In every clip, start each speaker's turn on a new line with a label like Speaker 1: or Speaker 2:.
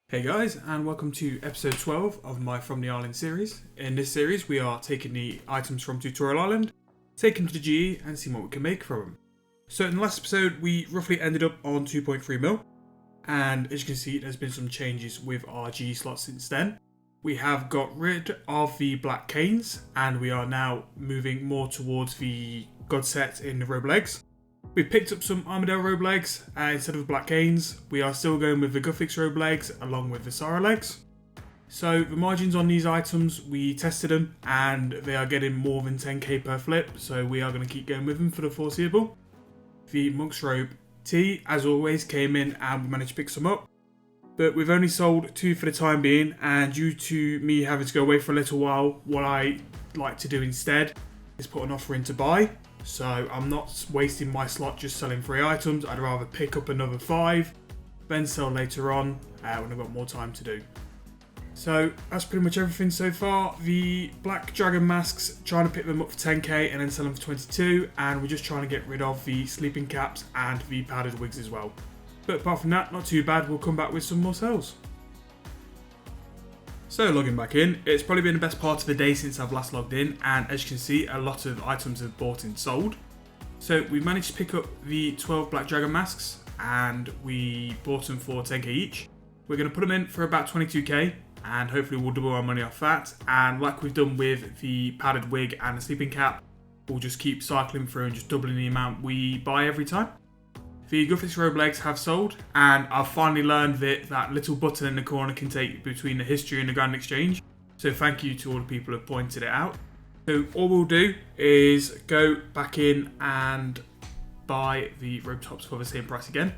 Speaker 1: Hey guys, and welcome to episode 12 of my From the Island series. In this series, we are taking the items from Tutorial Island, taking them to GE and seeing what we can make from them. So in the last episode, we roughly ended up on 2.3 mil, and as you can see, there's been some changes with our GE slots since then. We have got rid of the black canes, and we are now moving more towards the god set in the robe legs. We picked up some Armadale robe legs instead of black canes. We are still going with the Guthix robe legs along with the Sarah legs. So the margins on these items, we tested them and they are getting more than 10k per flip, so we are going to keep going with them for the foreseeable. The Monk's robe T, as always, came in and we managed to pick some up, but we've only sold 2 for the time being, and due to me having to go away for a little while, what I like to do instead is put an offer in to buy. So I'm not wasting my slot just selling 3 items. I'd rather pick up another 5, then sell later on when I've got more time to do. So that's pretty much everything so far. The black dragon masks, trying to pick them up for 10k and then sell them for 22, and we're just trying to get rid of the sleeping caps and the padded wigs as well. But apart from that, not too bad. We'll come back with some more sales. So logging back in, it's probably been the best part of the day since I've last logged in, and as you can see, a lot of items have bought and sold. So we managed to pick up the 12 black dragon masks and we bought them for 10k each. We're going to put them in for about 22k and hopefully we'll double our money off that, and like we've done with the padded wig and the sleeping cap, we'll just keep cycling through and just doubling the amount we buy every time. The Guthix robe legs have sold, and I've finally learned that little button in the corner can take between the history and the grand exchange. So thank you to all the people who have pointed it out. So all we'll do is go back in and buy the robe tops for the same price again.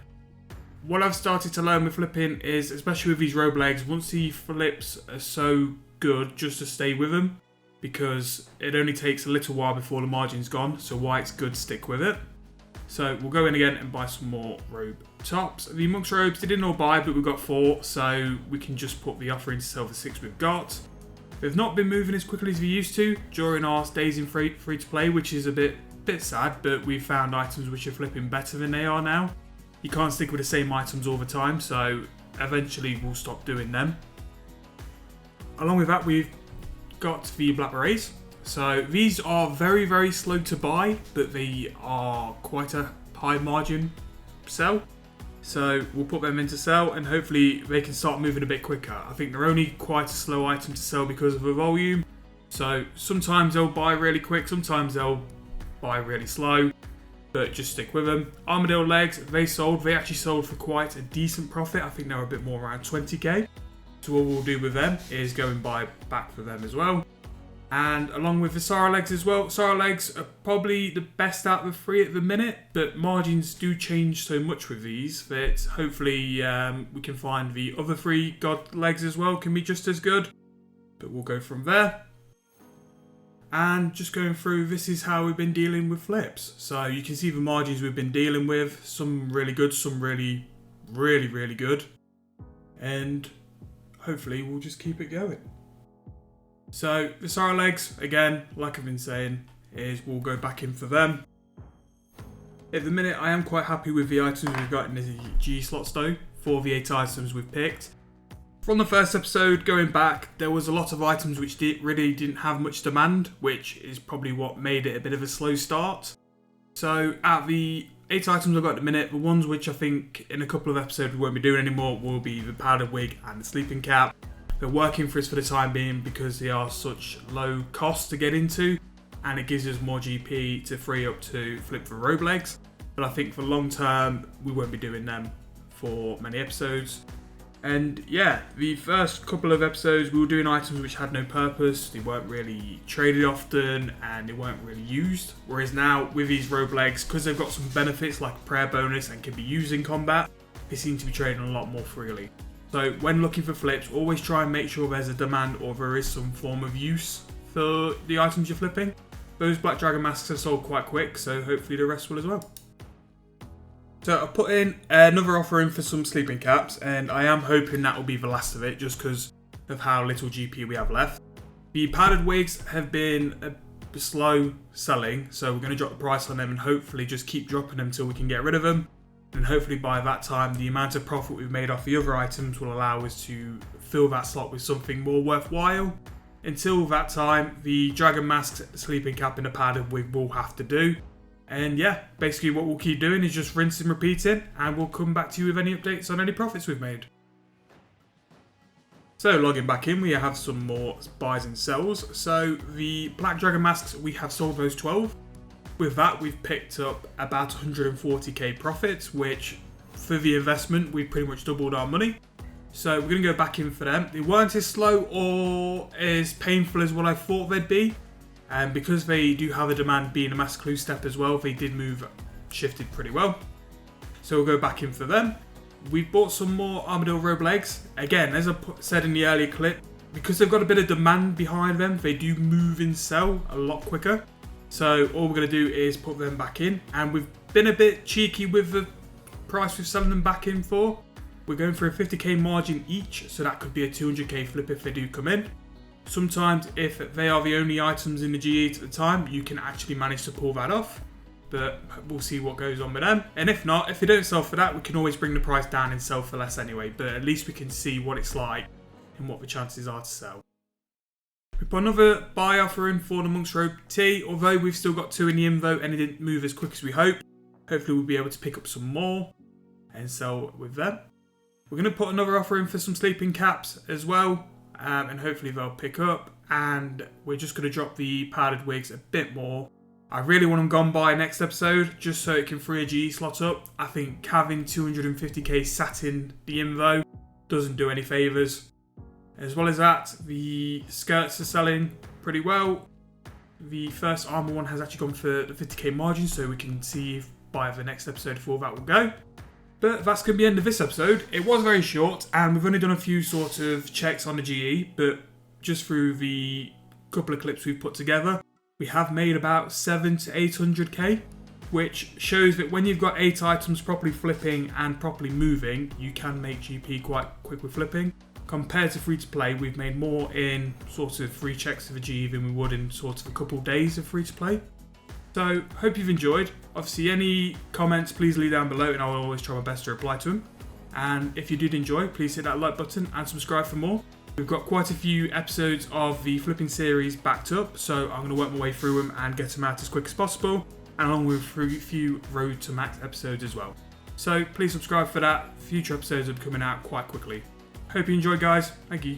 Speaker 1: What I've started to learn with flipping is, especially with these robe legs, once the flips are so good, just to stay with them, because it only takes a little while before the margin's gone, so why it's good to stick with it. So we'll go in again and buy some more robe tops. The Monk's robes, they didn't all buy, but we got 4, so we can just put the offer in to sell the 6 we've got. They've not been moving as quickly as we used to during our days in free to play, which is a bit sad, but we've found items which are flipping better than they are now. You can't stick with the same items all the time, so eventually we'll stop doing them. Along with that, we've got the black berets. So these are very, very slow to buy, but they are quite a high margin sell. So we'll put them into sell and hopefully they can start moving a bit quicker. I think they're only quite a slow item to sell because of the volume. So sometimes they'll buy really quick, sometimes they'll buy really slow, but just stick with them. Armadale legs, they actually sold for quite a decent profit. I think they're a bit more around 20k. So what we'll do with them is go and buy back for them as well. And along with the Sarah legs as well. Sarah legs are probably the best out of the 3 at the minute, but margins do change so much with these that hopefully we can find the other 3 god legs as well can be just as good. But we'll go from there. And just going through, this is how we've been dealing with flips. So you can see the margins we've been dealing with. Some really good, some really good. And hopefully we'll just keep it going. So the Sarah legs, again, like I've been saying, is we'll go back in for them. At the minute, I am quite happy with the items we've got in the G slots though, for the 8 items we've picked. From the first episode, going back, there was a lot of items which really didn't have much demand, which is probably what made it a bit of a slow start. So at the 8 items I've got at the minute, the ones which I think in a couple of episodes we won't be doing anymore will be the powdered wig and the sleeping cap. They're working for us for the time being because they are such low cost to get into, and it gives us more GP to free up to flip the robe legs. But I think for long term, we won't be doing them for many episodes. And yeah, the first couple of episodes we were doing items which had no purpose, they weren't really traded often and they weren't really used. Whereas now with these robe legs, because they've got some benefits like a prayer bonus and can be used in combat, they seem to be traded a lot more freely. So when looking for flips, always try and make sure there's a demand or there is some form of use for the items you're flipping. Those black dragon masks have sold quite quick, so hopefully the rest will as well. So I've put in another offer in for some sleeping caps, and I am hoping that will be the last of it just because of how little GP we have left. The padded wigs have been a slow selling, so we're going to drop the price on them and hopefully just keep dropping them until we can get rid of them. And hopefully by that time, the amount of profit we've made off the other items will allow us to fill that slot with something more worthwhile. Until that time, the Dragon Mask, Sleeping Cap and a padded wig will have to do. And yeah, basically what we'll keep doing is just rinse and repeating, and we'll come back to you with any updates on any profits we've made. So logging back in, we have some more buys and sells. So the Black Dragon Masks, we have sold those 12. With that, we've picked up about 140k profits, which for the investment, we pretty much doubled our money. So we're going to go back in for them. They weren't as slow or as painful as what I thought they'd be. And because they do have a demand being a mass clue step as well, they did shifted pretty well. So we'll go back in for them. We've bought some more Armadillo Robe legs. Again, as I said in the earlier clip, because they've got a bit of demand behind them, they do move and sell a lot quicker. So all we're going to do is put them back in. And we've been a bit cheeky with the price we're selling them back in for. We're going for a 50k margin each, so that could be a 200k flip if they do come in. Sometimes if they are the only items in the G8 at the time, you can actually manage to pull that off. But we'll see what goes on with them. And if not, if they don't sell for that, we can always bring the price down and sell for less anyway. But at least we can see what it's like and what the chances are to sell. We put another buy offer in for the Monk's Robe T. Although we've still got 2 in the invo and it didn't move as quick as we hoped. Hopefully we'll be able to pick up some more and sell with them. We're going to put another offer in for some sleeping caps as well. And hopefully they'll pick up. And we're just going to drop the padded wigs a bit more. I really want them gone by next episode, just so it can free a GE slot up. I think having 250k sat in the invo doesn't do any favours. As well as that, the skirts are selling pretty well. The first armour one has actually gone for the 50k margin, so we can see if by the next episode if all that will go. But that's going to be the end of this episode. It was very short, and we've only done a few sort of checks on the GE, but just through the couple of clips we've put together, we have made about 700 to 800k, which shows that when you've got 8 items properly flipping and properly moving, you can make GP quite quick with flipping. Compared to free to play, we've made more in sort of 3 checks of a GE than we would in sort of a couple of days of free to play. So, hope you've enjoyed. Obviously, any comments, please leave down below and I will always try my best to reply to them. And if you did enjoy, please hit that like button and subscribe for more. We've got quite a few episodes of the flipping series backed up, so I'm going to work my way through them and get them out as quick as possible, and along with a few Road to Max episodes as well. So please subscribe for that. Future episodes will be coming out quite quickly. Hope you enjoyed, guys. Thank you.